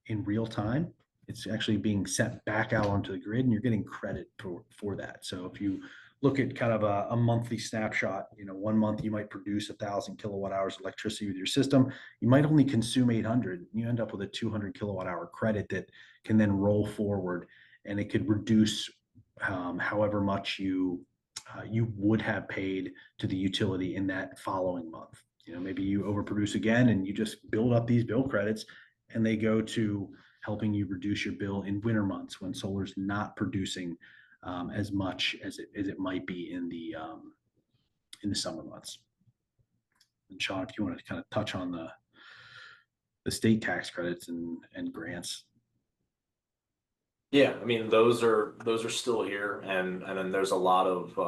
S1: in real time. It's actually being sent back out onto the grid, and you're getting credit for that. So if you look at kind of a monthly snapshot, 1 month you might produce 1,000 kilowatt hours of electricity with your system. You might only consume 800. You end up with a 200 kilowatt hour credit that can then roll forward, and it could reduce however much you you would have paid to the utility in that following month. Maybe you overproduce again and you just build up these bill credits, and they go to helping you reduce your bill in winter months when solar's not producing as much as it might be in the summer months. And Sean, if you want to kind of touch on the state tax credits and grants.
S2: Yeah, I mean, those are still here, and then there's a lot of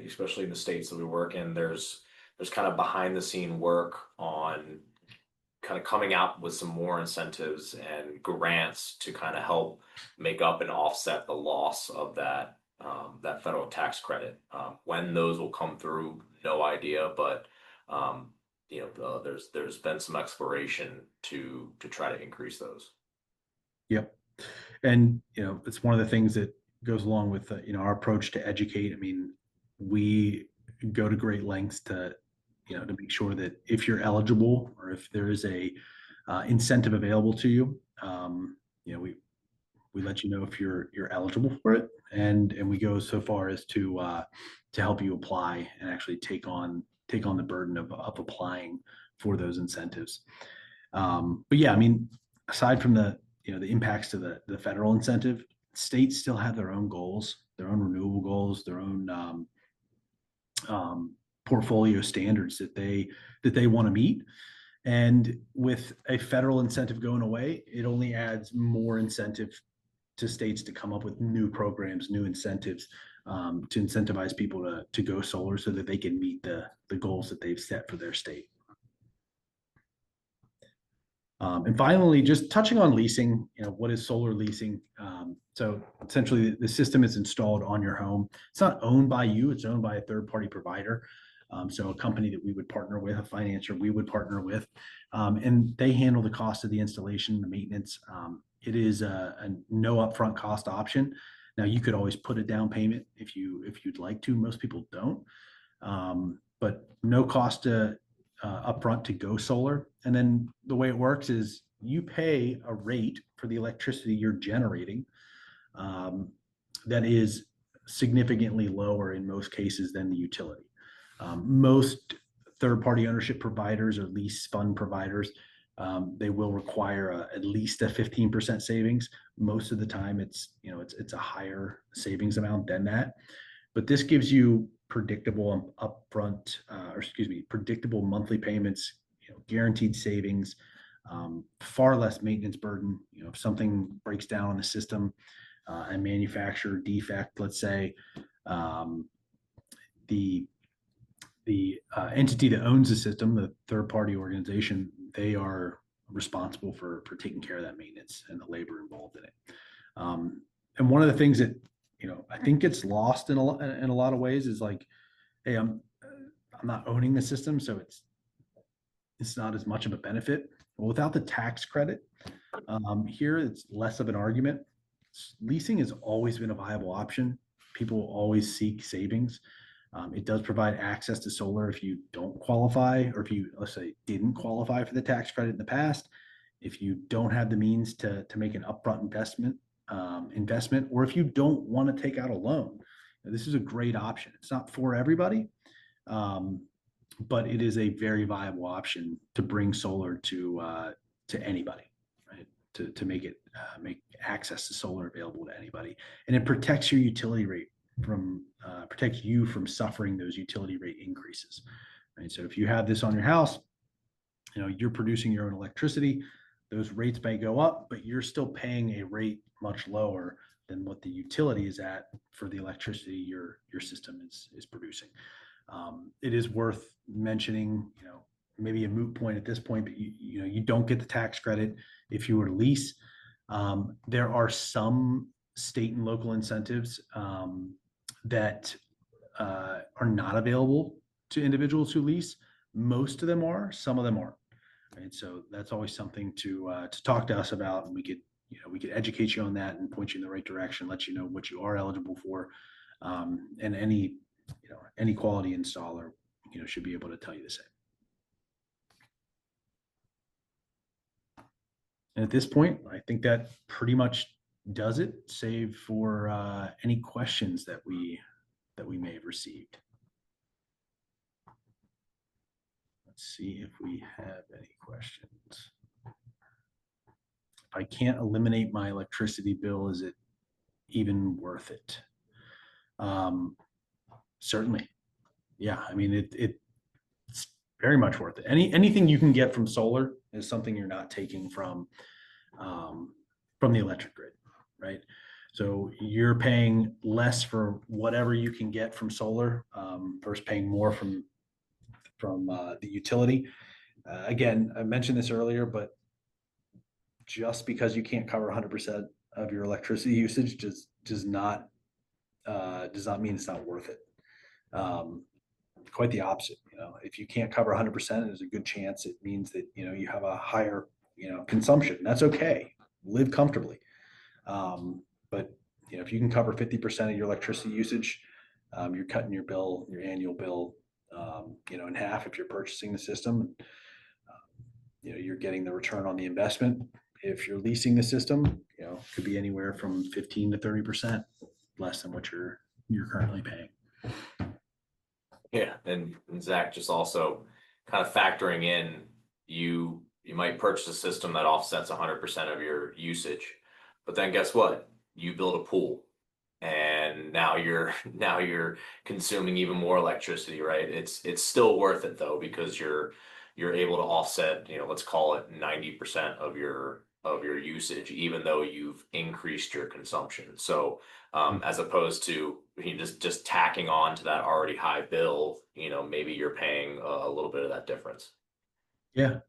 S2: especially in the states that we work in, there's kind of behind the scene work on kind of coming out with some more incentives and grants to kind of help make up and offset the loss of that federal tax credit. When those will come through, no idea, but there's been some exploration to try to increase those.
S1: Yep. And it's one of the things that goes along with our approach to educate. I mean, we go to great lengths to make sure that if you're eligible, or if there is a incentive available to you, we let you know if you're eligible for it, and we go so far as to help you apply and actually take on the burden of applying for those incentives. But yeah, I mean, aside from the impacts to the federal incentive, states still have their own goals, their own renewable goals, their own portfolio standards that they want to meet. And with a federal incentive going away, it only adds more incentive to states to come up with new programs, new incentives to incentivize people to go solar so that they can meet the goals that they've set for their state. And finally, just touching on leasing, what is solar leasing? So essentially the system is installed on your home. It's not owned by you, it's owned by a third-party provider. So a company that we would partner with, a financer we would partner with, and they handle the cost of the installation, the maintenance. It is a no upfront cost option. Now you could always put a down payment if you'd like to. Most people don't, but no cost upfront to go solar. And then the way it works is you pay a rate for the electricity you're generating that is significantly lower in most cases than the utility. Most third-party ownership providers or lease fund providers, they will require at least a 15% savings. Most of the time, it's a higher savings amount than that. But this gives you predictable upfront, predictable monthly payments, guaranteed savings, far less maintenance burden. If something breaks down on the system, a manufacturer defect, let's say, the entity that owns the system, the third-party organization, they are responsible for taking care of that maintenance and the labor involved in it. And one of the things that I think gets lost in a lot of ways is like, hey, I'm not owning the system, so it's not as much of a benefit. Well, without the tax credit, here it's less of an argument. Leasing has always been a viable option. People always seek savings. It does provide access to solar if you don't qualify, or if you, let's say, didn't qualify for the tax credit in the past. If you don't have the means to make an upfront investment, or if you don't want to take out a loan, this is a great option. It's not for everybody, but it is a very viable option to bring solar to anybody, right? To make access to solar available to anybody, and it protects your utility rate protects you from suffering those utility rate increases, right? So if you have this on your house, you're producing your own electricity, those rates may go up, but you're still paying a rate much lower than what the utility is at for the electricity your system is producing. It is worth mentioning, maybe a moot point at this point, but you don't get the tax credit if you were to lease. There are some state and local incentives that are not available to individuals who lease. Most of them are, some of them aren't. Right? So that's always something to talk to us about, and we could educate you on that and point you in the right direction, let you know what you are eligible for, and any quality installer should be able to tell you the same. And at this point, I think that pretty much does it, save for any questions that we that we may have received. Let's see if we have any questions. If I can't eliminate my electricity bill, is it even worth it? Certainly. Yeah, I mean, it's very much worth it. Anything you can get from solar is something you're not taking from the electric grid, right? So you're paying less for whatever you can get from solar versus paying more from the utility. Again, I mentioned this earlier, but just because you can't cover 100% of your electricity usage does not mean it's not worth it. Quite the opposite. If you can't cover 100%, there's a good chance it means that you have a higher consumption. That's okay. Live comfortably. But if you can cover 50% of your electricity usage, you're cutting your annual bill, in half if you're purchasing the system. You're getting the return on the investment. If you're leasing the system, could be anywhere from 15 to 30% less than what you're currently paying.
S2: Yeah, and Zach, just also kind of factoring in, you might purchase a system that offsets 100% of your usage, but then guess what? You build a pool, and now you're consuming even more electricity, right? It's still worth it though, because you're able to offset, let's call it 90% of your usage, even though you've increased your consumption. So as opposed to just tacking on to that already high bill, maybe you're paying a little bit of that difference.
S1: Yeah.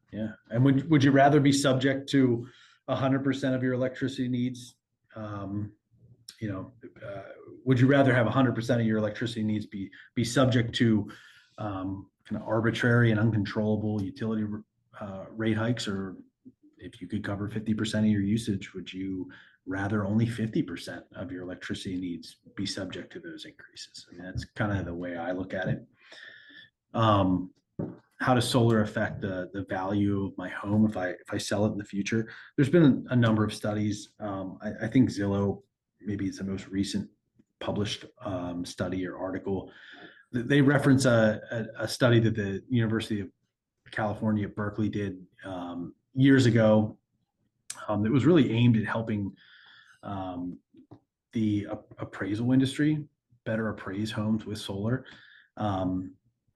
S1: And would you rather be subject to 100% of your electricity needs? Would you rather have 100% of your electricity needs be subject to kind of arbitrary and uncontrollable utility rate hikes, or if you could cover 50% of your usage, would you rather only 50% of your electricity needs be subject to those increases? I mean, that's kind of the way I look at it. How does solar affect the value of my home if I sell it in the future? There's been a number of studies. I think Zillow maybe it's the most recent published study or article. They reference a study that the University of California, Berkeley did years ago. That was really aimed at helping the appraisal industry better appraise homes with solar.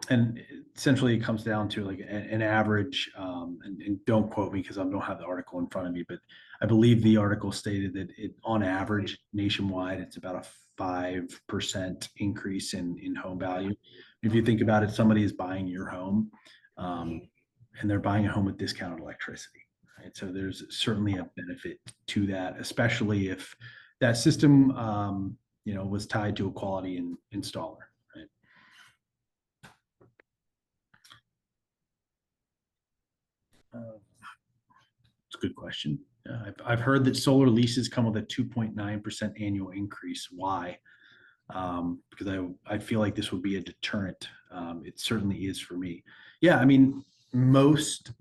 S1: And essentially it comes down to like an average, and don't quote me because I don't have the article in front of me, but I believe the article stated that on average nationwide, it's about a 5% increase in home value. If you think about it, somebody is buying your home, and they're buying a home with discounted electricity, right? So there's certainly a benefit to that, especially if that system, was tied to a quality installer. It's a good question. I've heard that solar leases come with a 2.9% annual increase. Why? Because I feel like this would be a deterrent. It certainly is for me. Yeah, I mean,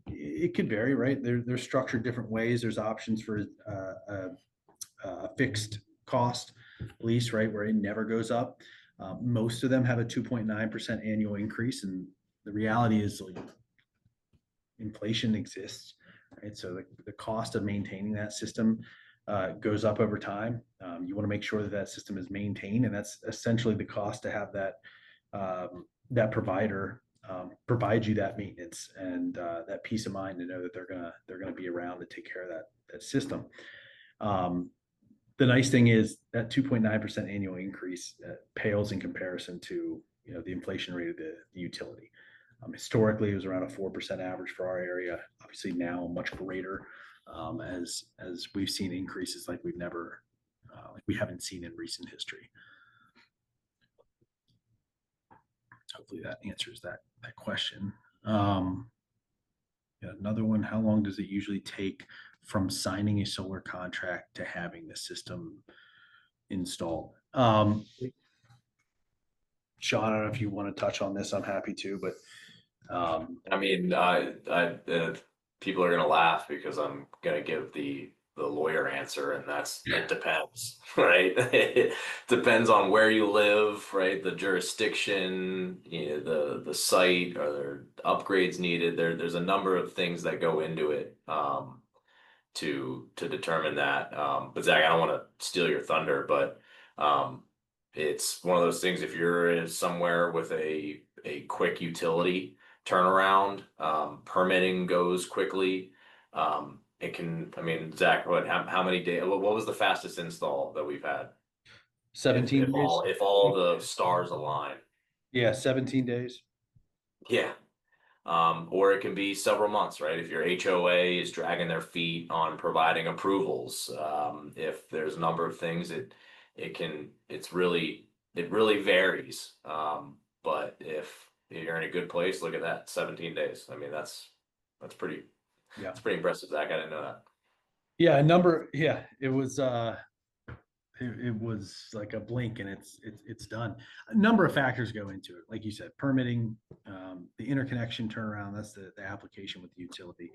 S1: it could vary, right? They're structured different ways. There's options for a fixed cost lease, right, where it never goes up. Most of them have a 2.9% annual increase, and the reality is like inflation exists, right? So the cost of maintaining that system goes up over time. You want to make sure that system is maintained, and that's essentially the cost to have that provider provide you that maintenance and that peace of mind to know that they're gonna be around to take care of that system. The nice thing is that 2.9% annual increase pales in comparison to the inflation rate of the utility. Historically, it was around a 4% average for our area. Obviously now much greater, as we've seen increases like we haven't seen in recent history. Hopefully that answers that question. Another one, how long does it usually take from signing a solar contract to having the system installed? Sean, I don't know if you want to touch on this. I'm happy to, but
S2: I mean, people are going to laugh because I'm going to give the lawyer answer, and that's it depends, right? It depends on where you live, right? The jurisdiction, the site, are there upgrades needed? There's a number of things that go into it to determine that. But Zach, I don't want to steal your thunder, but it's one of those things. If you're somewhere with a quick utility turnaround, permitting goes quickly. It can, I mean, Zach, how many days, what was the fastest install that we've had?
S1: 17
S2: If
S1: days.
S2: all the stars align.
S1: Yeah, 17 days.
S2: Yeah. Or it can be several months, right? If your HOA is dragging their feet on providing approvals, if there's a number of things, it really varies. But if you're in a good place, look at that, 17 days. I mean, that's pretty,
S1: Yeah.
S2: it's pretty impressive, Zach. I didn't know that.
S1: Yeah, it was it was like a blink and it's done. A number of factors go into it. Like you said, permitting, the interconnection turnaround, that's the application with the utility.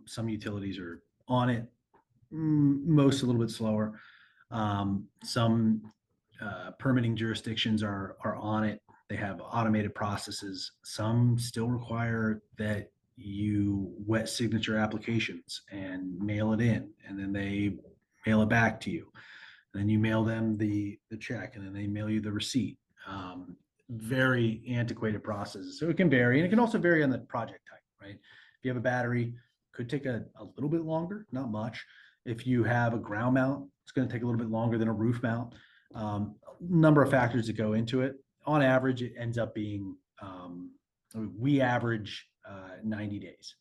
S1: Some utilities are on it, most a little bit slower. Some permitting jurisdictions are on it. They have automated processes. Some still require that you wet signature applications and mail it in, and then they mail it back to you. And then you mail them the check, and then they mail you the receipt. Very antiquated processes. So it can vary, and it can also vary on the project type, right? If you have a battery, could take a little bit longer, not much. If you have a ground mount, it's going to take a little bit longer than a roof mount. Number of factors that go into it. On average, it ends up being, we average 90 days,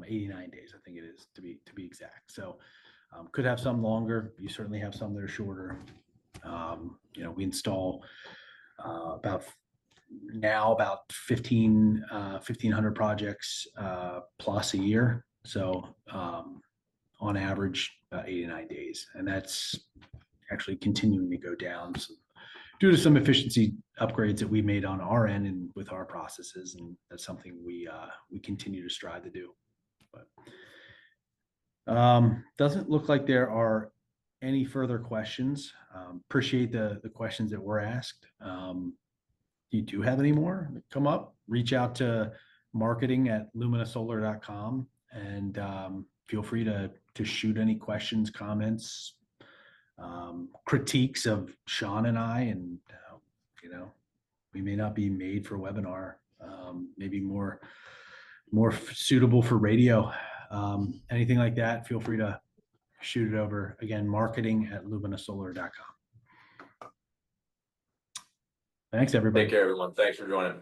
S1: 89 days, I think it is to be exact. So could have some longer. You certainly have some that are shorter. We install about 1,500 projects plus a year. So on average, about 89 days, and that's actually continuing to go down due to some efficiency upgrades that we made on our end and with our processes, and that's something we continue to strive to do. But doesn't look like there are any further questions. Appreciate the questions that were asked. You do have any more that come up, reach out to marketing@luminasolar.com and feel free to shoot any questions, comments, critiques of Sean and I, and we may not be made for webinar, maybe more suitable for radio, anything like that. Feel free to shoot it over. Again, marketing@luminasolar.com. Thanks, everybody.
S2: Take care, everyone. Thanks for joining.